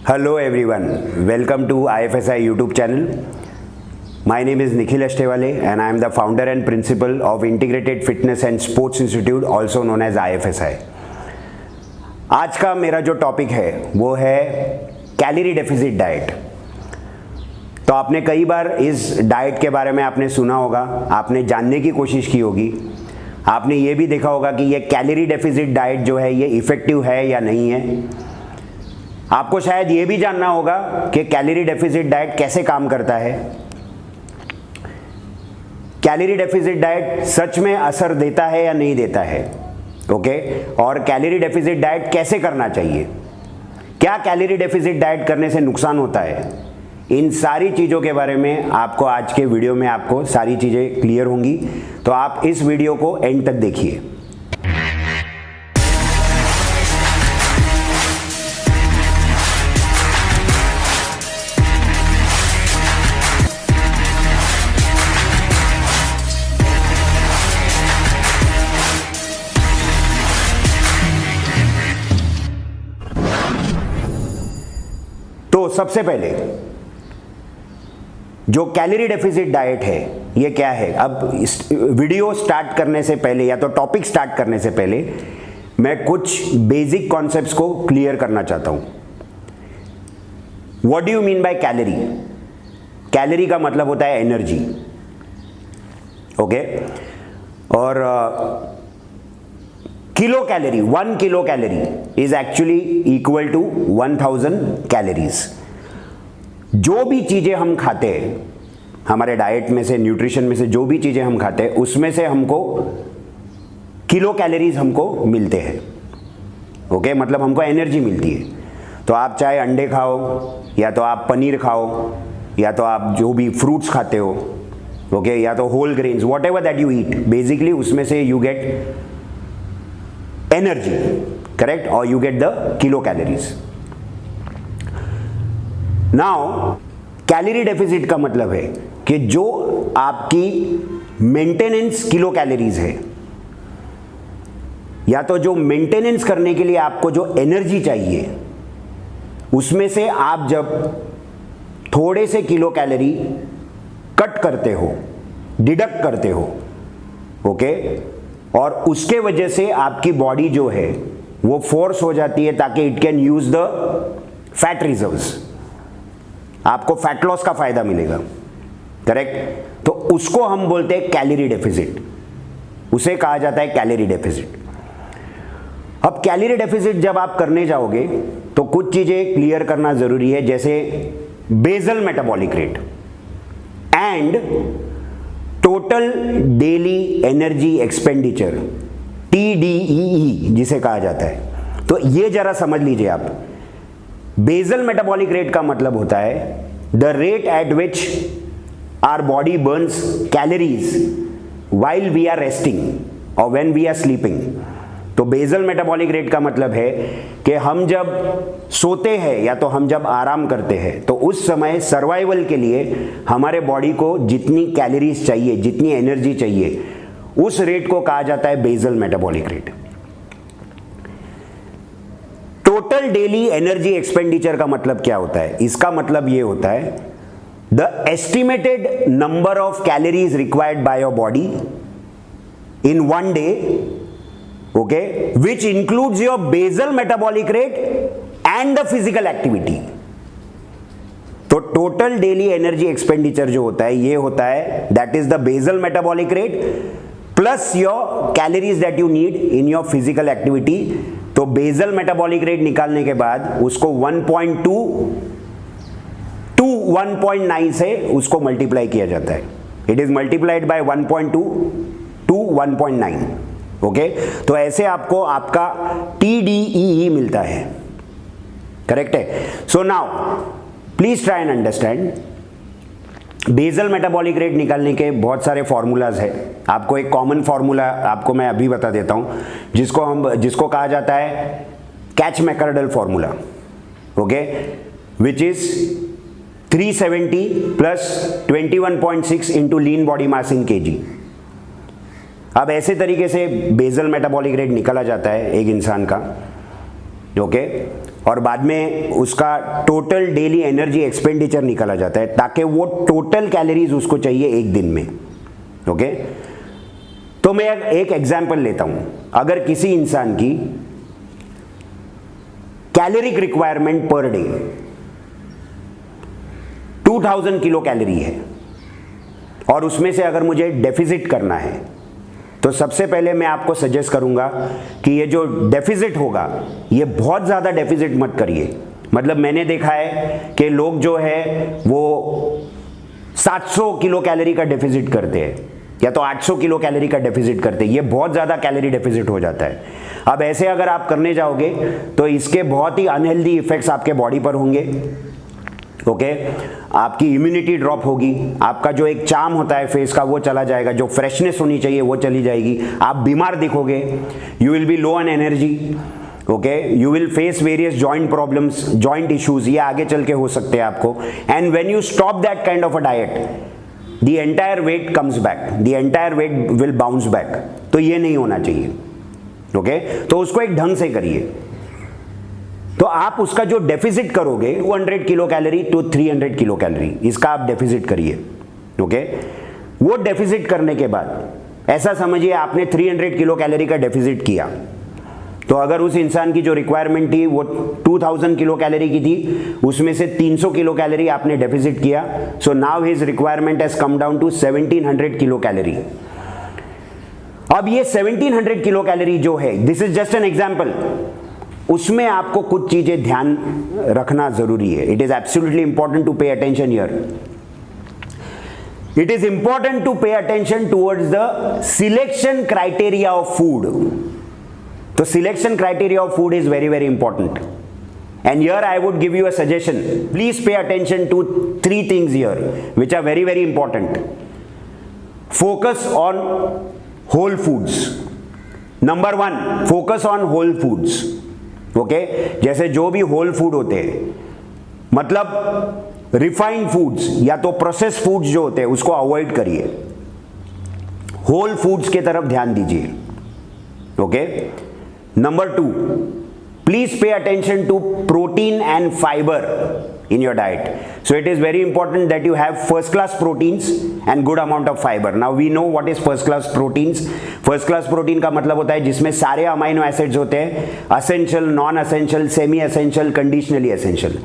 Hello everyone, welcome to IFSI YouTube channel. My name is Nikhil Ashtewale and I am the founder and principal of Integrated Fitness and Sports Institute, also known as IFSI. आज का मेरा जो topic है वो है calorie deficit diet. तो आपने कई बार इस डाइट के बारे में आपने सुना होगा, आपने जानने की कोशिश की होगी, आपने ये भी देखा होगा कि ये कैलोरी डेफिसिट डाइट जो है ये इफेक्टिव है या नहीं है। आपको शायद ये भी जानना होगा कि कैलोरी डेफिसिट डाइट कैसे काम करता है, कैलोरी डेफिसिट डाइट सच में असर देता है या नहीं देता है, ओके, और कैलोरी डेफिसिट डाइट कैसे करना चाहिए, क्या कैलोरी डेफिसिट डाइट करने से नुकसान होता है। इन सारी चीज़ों के बारे में आपको आज के वीडियो में आपको सारी चीज़ें क्लियर होंगी, तो आप इस वीडियो को एंड तक देखिए। तो सबसे पहले जो कैलोरी डेफिसिट डाइट है ये क्या है। अब इस वीडियो स्टार्ट करने से पहले या तो टॉपिक स्टार्ट करने से पहले मैं कुछ बेसिक कॉन्सेप्ट्स को क्लियर करना चाहता हूं। What do you mean by calorie? Calorie का मतलब होता है एनर्जी, ओके, और kilocalorie, 1 kilocalorie is actually equal to 1000 calories. जो भी चीजें हम खाते हैं हमारे डाइट में से, न्यूट्रिशन में से जो भी चीजें हम खाते हैं उसमें से हमको किलो कैलोरीज हमको मिलते हैं, ओके, मतलब हमको एनर्जी मिलती है। तो आप चाहे अंडे खाओ या तो आप पनीर खाओ या तो आप जो भी फ्रूट्स खाते हो, ओके, या तो whole grains, whatever that you eat, basically उसमें से यू गेट एनर्जी, करेक्ट, और you get the kilocalories. Now calorie deficit का मतलब है कि जो आपकी मेंटेनेंस किलो कैलोरीज है या तो जो मेंटेनेंस करने के लिए आपको जो एनर्जी चाहिए उसमें से आप जब थोड़े से किलो कैलोरी कट करते हो, डिडक्ट करते हो, ओके, और उसके वजह से आपकी बॉडी जो है वो फोर्स हो जाती है ताकि it can use the fat reserves, आपको फैट लॉस का फायदा मिलेगा, करेक्ट। तो उसको हम बोलते हैं कैलोरी डेफिसिट, उसे कहा जाता है कैलोरी डेफिसिट। अब कैलोरी डेफिसिट जब आप करने जाओगे तो कुछ चीजें क्लियर करना जरूरी है, जैसे basal metabolic rate and total daily energy expenditure, TDEE जिसे कहा जाता है। तो ये जरा समझ लीजिए आप। बेसल मेटाबॉलिक रेट का मतलब होता है the rate at which our body burns calories while we are resting और व्हेन वी आर स्लीपिंग। तो बेसल मेटाबॉलिक रेट का मतलब है कि हम जब सोते हैं या तो हम जब आराम करते हैं तो उस समय सर्वाइवल के लिए हमारे बॉडी को जितनी कैलोरीज चाहिए, जितनी एनर्जी चाहिए, उस रेट को कहा जाता है basal metabolic rate. Total daily energy expenditure का मतलब क्या होता है? इसका मतलब ये होता है the estimated number of calories required by your body in one day, okay, which includes your basal metabolic rate and the physical activity। तो टोटल डेली एनर्जी एक्सपेंडिचर जो होता है ये होता है that is the basal metabolic rate plus your calories that you need in your physical activity. तो basal metabolic rate निकालने के बाद उसको 1.2 टू 1.9 से उसको मल्टीप्लाई किया जाता है। It is multiplied by 1.2 to 1.9, okay. तो ऐसे आपको आपका TDEE मिलता है, करेक्ट है। So now please try and understand, basal metabolic rate निकालने के बहुत सारे फॉर्मूलाज है। आपको एक कॉमन फॉर्मूला आपको मैं अभी बता देता हूं जिसको कहा जाता है Katch McArdle formula, okay, which is 370 plus 21.6 into lean body mass in KG. अब ऐसे तरीके से बेसल मेटाबॉलिक रेट निकाला जाता है एक इंसान का, ओके, और बाद में उसका टोटल डेली एनर्जी एक्सपेंडिचर निकाला जाता है ताकि वो टोटल कैलोरीज उसको चाहिए एक दिन में। ओके, तो मैं एक एग्जांपल लेता हूं। अगर किसी इंसान की caloric requirement per day 2000 kilo calorie है और उसमें से अगर मुझे डेफिसिट करना है तो सबसे पहले मैं आपको सजेस्ट करूंगा कि ये जो डेफिसिट होगा ये बहुत ज़्यादा डेफिसिट मत करिए। मतलब मैंने देखा है कि लोग जो है वो 700 किलो कैलोरी का डेफिसिट करते हैं या तो 800 किलो कैलोरी का डेफिसिट करते हैं। ये बहुत ज़्यादा कैलोरी डेफिसिट हो जाता है। अब ऐसे अगर आप करने जाओगे तो इसके बहुत ही अनहेल्दी इफेक्ट्स आपके बॉडी पर होंगे। ओके, आपकी इम्यूनिटी ड्रॉप होगी, आपका जो एक चार्म होता है फेस का वो चला जाएगा, जो फ्रेशनेस होनी चाहिए वो चली जाएगी, आप बीमार दिखोगे, you will be low on energy. Okay, you will face various joint problems, joint issues, ये आगे चल के हो सकते हैं आपको। And when you stop that kind of a diet the entire weight comes back, the entire weight will bounce back. तो ये नहीं होना चाहिए। ओके, तो उसको एक ढंग से करिए। तो आप उसका जो डेफिसिट करोगे 200 kilo calorie to 300 kilo calorie, इसका आप डेफिसिट करिए। ओके, वो डेफिसिट करने के बाद ऐसा समझिए आपने 300 किलो कैलोरी का डेफिसिट किया, तो अगर उस इंसान की जो रिक्वायरमेंट थी वो 2000 किलो कैलोरी की थी, उसमें से 300 किलो कैलोरी आपने डेफिसिट किया। So now his requirement has come down to 1700 kilo calorie. अब ये 1700 किलो कैलोरी जो है, this is just an example, उसमें आपको कुछ चीजें ध्यान रखना जरूरी है। It is absolutely important to pay attention here. It is important to pay attention towards the selection criteria of food. तो selection criteria of food is very very important, and here I would give you a suggestion. Please pay attention to 3 things here which are very very important. Focus on whole foods. Number 1, focus on whole foods. Okay, जैसे जो भी whole food होते हैं, मतलब refined foods या तो process foods जो होते हैं उसको अवॉइड करिए, होल फूड्स की तरफ ध्यान दीजिए। Okay, number 2, please pay attention to protein and fibre in your diet. So it is very important that you have first class proteins and good amount of fiber. Now we know what is first class proteins. First class protein का मतलब होता है जिसमें सारे amino acids होते हैं, essential, non essential, semi essential, conditionally essential.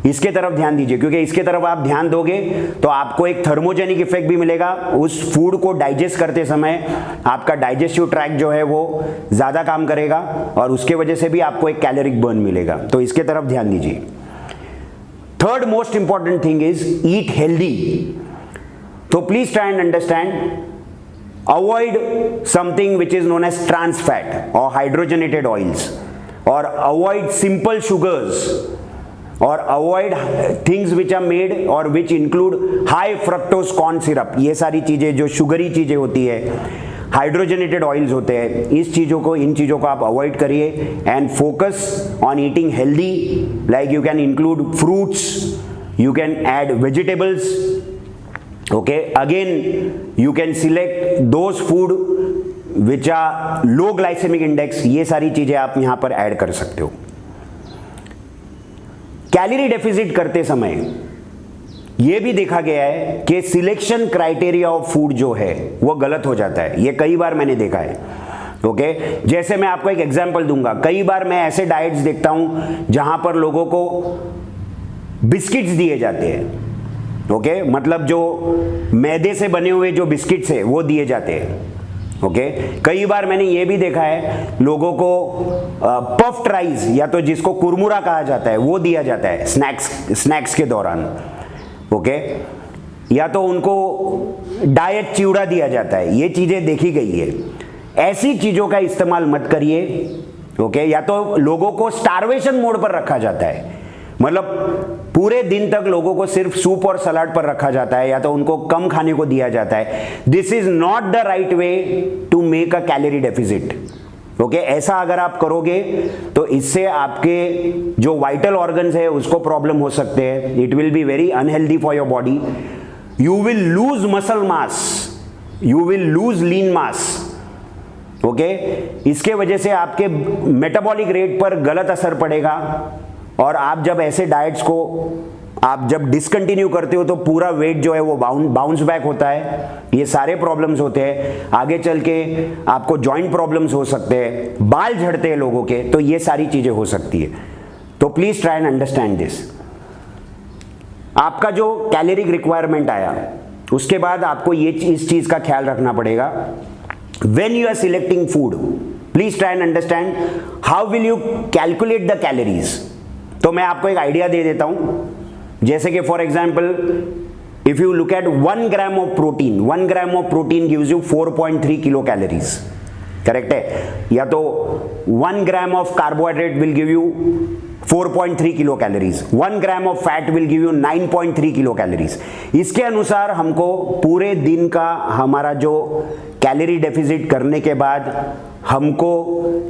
इसके तरफ ध्यान दीजिए, क्योंकि इसके तरफ आप ध्यान दोगे तो आपको एक थर्मोजेनिक इफेक्ट भी मिलेगा। उस फूड को डाइजेस्ट करते समय आपका डाइजेस्टिव ट्रैक्ट जो है वो ज्यादा काम करेगा और उसके वजह से भी आपको एक कैलोरिक बर्न मिलेगा। तो इसके तरफ ध्यान दीजिए। Third most important thing is eat healthy. So please try and understand, avoid something which is known as trans fat or hydrogenated oils, or avoid simple sugars, or avoid things which are made or which include high fructose corn syrup. ये सारी चीजें जो sugary चीजें होती है, hydrogenated oils होते हैं, इन चीज़ों को आप अवॉइड करिए and focus on eating healthy. Like you can include fruits, you can add vegetables. Okay, again you can select those food which are low glycaemic index. ये सारी चीज़ें आप यहाँ पर ऐड कर सकते हो। कैलोरी डेफिसिट करते समय ये भी देखा गया है कि सिलेक्शन क्राइटेरिया ऑफ फूड जो है वो गलत हो जाता है। ये कई बार मैंने देखा है। ओके, जैसे मैं आपको एक एग्जांपल दूंगा। कई बार मैं ऐसे डाइट्स देखता हूं जहां पर लोगों को बिस्किट्स दिए जाते हैं। ओके, मतलब जो मैदे से बने हुए जो बिस्किट्स है वो दिए जाते हैं। ओके, कई बार मैंने ये भी देखा है लोगों को पफ्ड राइस या तो जिसको कुरमुरा कहा जाता है वो दिया जाता है स्नैक्स के दौरान। ओके, या तो उनको डाइट चिवड़ा दिया जाता है। ये चीजें देखी गई है। ऐसी चीजों का इस्तेमाल मत करिए। ओके, या तो लोगों को स्टारवेशन मोड पर रखा जाता है, मतलब पूरे दिन तक लोगों को सिर्फ सूप और सलाद पर रखा जाता है या तो उनको कम खाने को दिया जाता है। This is not the right way to make a calorie deficit. Okay, ऐसा अगर आप करोगे तो इससे आपके जो वाइटल ऑर्गन्स है उसको प्रॉब्लम हो सकते हैं। It will be very unhealthy for your body. You will lose muscle mass, you will lose lean mass. Okay, इसके वजह से आपके मेटाबॉलिक रेट पर गलत असर पड़ेगा। और आप जब ऐसे डाइट्स को आप जब डिसकंटिन्यू करते हो तो पूरा वेट जो है वो बाउंस बैक होता है। ये सारे प्रॉब्लम्स होते हैं, आगे चल के आपको जॉइंट प्रॉब्लम्स हो सकते हैं, बाल झड़ते हैं लोगों के, तो ये सारी चीजें हो सकती है। तो please try and understand this. आपका जो कैलोरिक रिक्वायरमेंट आया, उसके बाद आपको ये इस चीज का ख्याल रखना पड़ेगा, when you are selecting food please try and understand how will you calculate the calories. तो मैं आपको एक आइडिया दे देता हूं, जैसे कि for example if you look at 1 gram of protein, 1 gram of protein gives you 4.3 kilo calories, correct है? या तो 1 gram of carbohydrate will give you 4.3 kilo calories, 1 gram of fat will give you 9.3 kilo calories. इसके अनुसार हमको पूरे दिन का हमारा जो कैलोरी डेफिसिट करने के बाद हमको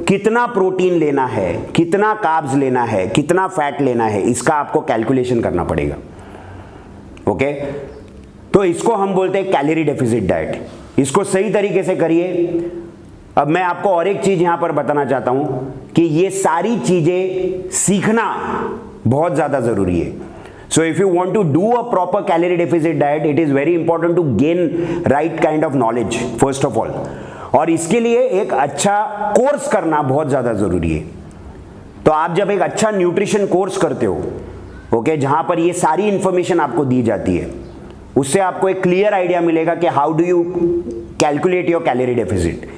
कितना प्रोटीन लेना है, कितना कार्ब्स लेना है, कितना फैट लेना है, इसका आपको कैलकुलेशन करना पड़ेगा। ओके, तो इसको हम बोलते हैं कैलोरी डेफिसिट डाइट। इसको सही तरीके से करिए। अब मैं आपको और एक चीज यहां पर बताना चाहता हूं कि ये सारी चीजें सीखना बहुत ज्यादा जरूरी है। So if you want to do a proper calorie deficit diet, it is very important to gain right kind of knowledge first of all, और इसके लिए एक अच्छा कोर्स करना बहुत ज्यादा जरूरी है। तो आप जब एक अच्छा न्यूट्रिशन कोर्स करते हो, ओके, जहां पर ये सारी इंफॉर्मेशन आपको दी जाती है, उससे आपको एक क्लियर आइडिया मिलेगा कि how do you calculate your calorie deficit.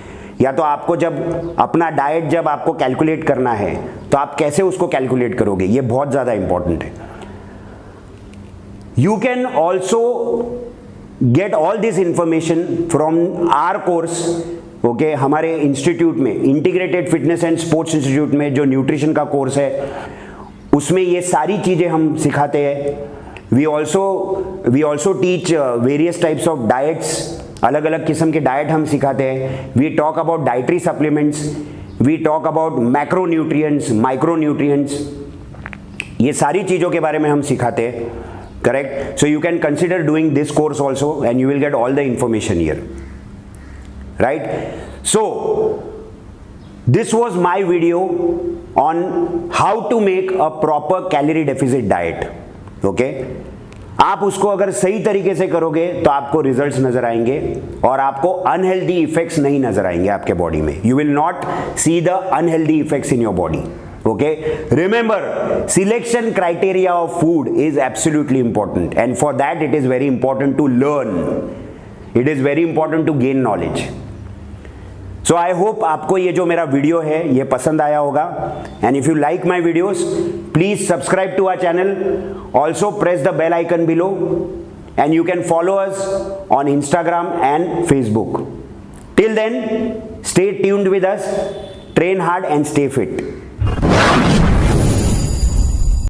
या तो आपको जब अपना डाइट जब आपको कैलकुलेट करना है तो आप कैसे उसको कैलकुलेट करोगे, ये बहुत ज्यादा इंपॉर्टेंट है। You can also get all this information from our course, okay, हमारे इंस्टीट्यूट में, integrated fitness and sports institute में जो न्यूट्रिशन का कोर्स है, उसमें ये सारी चीजें हम सिखाते हैं। We also teach various types of diets, अलग अलग किस्म के डाइट हम सिखाते हैं। We talk about dietary supplements, we talk about macro nutrients, micro nutrients, ये सारी चीजों के बारे में हम सिखाते हैं, correct? So you can consider doing this course also and you will get all the information here, right? So this was my video on how to make a proper calorie deficit diet, okay? आप उसको अगर सही तरीके से करोगे तो आपको results नजर आएंगे और आपको अनहेल्दी इफेक्ट्स नहीं नजर आएंगे आपके बॉडी में। You will not see the unhealthy effects in your body, okay? Remember, selection criteria of food is absolutely important, and for that it is very important to learn, it is very important to gain knowledge. So I hope आपको ये जो मेरा video है ये पसंद आया होगा, and if you like my videos, please subscribe to our channel. Also press the bell icon below, and you can follow us on Instagram and Facebook. Till then, stay tuned with us, train hard and stay fit.